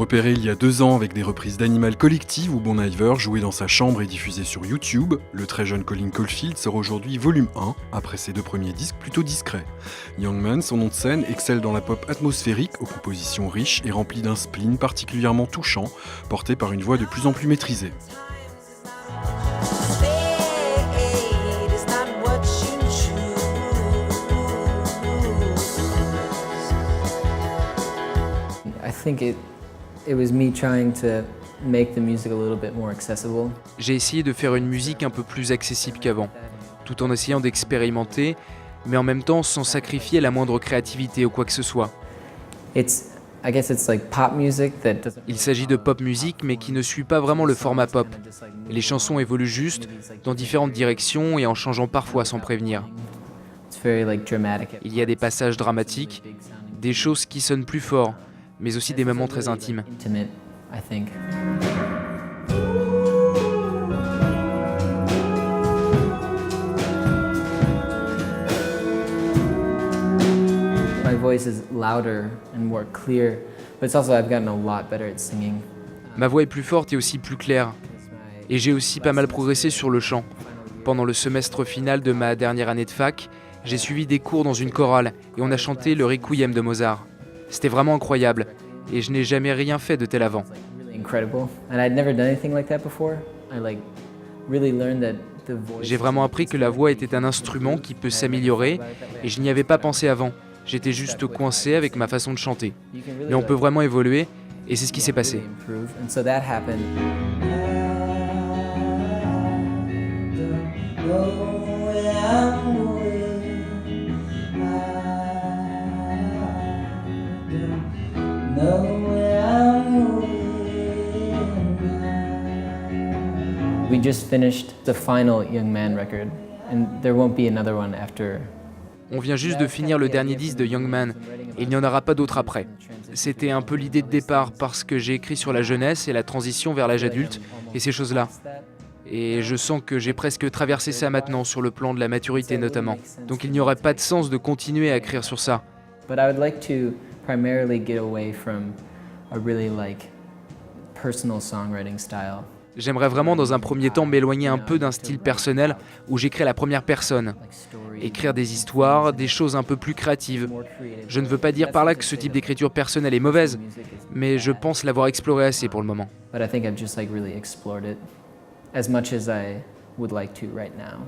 Repéré il y a 2 ans avec des reprises d'Animal Collective où Bon Iver jouait dans sa chambre et diffusé sur YouTube, le très jeune Colin Caulfield sort aujourd'hui volume 1, après ses 2 premiers disques plutôt discrets. Youngman, son nom de scène, excelle dans la pop atmosphérique aux compositions riches et remplies d'un spleen particulièrement touchant, porté par une voix de plus en plus maîtrisée. J'ai essayé de faire une musique un peu plus accessible qu'avant, tout en essayant d'expérimenter, mais en même temps sans sacrifier la moindre créativité ou quoi que ce soit. Il s'agit de pop musique, mais qui ne suit pas vraiment le format pop. Les chansons évoluent juste, dans différentes directions et en changeant parfois sans prévenir. Il y a des passages dramatiques, des choses qui sonnent plus fort, mais aussi des moments très intimes. Ma voix est plus forte et aussi plus claire. Et j'ai aussi pas mal progressé sur le chant. Pendant le semestre final de ma dernière année de fac, j'ai suivi des cours dans une chorale et on a chanté le Requiem de Mozart. C'était vraiment incroyable et je n'ai jamais rien fait de tel avant. J'ai vraiment appris que la voix était un instrument qui peut s'améliorer et je n'y avais pas pensé avant. J'étais juste coincé avec ma façon de chanter. Mais on peut vraiment évoluer et c'est ce qui s'est passé. We just finished the final Youngman record, and there won't be another one after. On vient juste de finir le dernier disque de Youngman, et il n'y en aura pas d'autre après. C'était un peu l'idée de départ parce que j'ai écrit sur la jeunesse et la transition vers l'âge adulte, et ces choses-là. Et je sens que j'ai presque traversé ça maintenant, sur le plan de la maturité notamment. Donc il n'y aurait pas de sens de continuer à écrire sur ça. But I would like to primarily get away from a really personal songwriting style. J'aimerais vraiment dans un premier temps m'éloigner un peu d'un style personnel où j'écris à la première personne. Écrire des histoires, des choses un peu plus créatives. Je ne veux pas dire par là que ce type d'écriture personnelle est mauvaise, mais je pense l'avoir exploré assez pour le moment. But I think I've just really explored it as much as I would like to right now.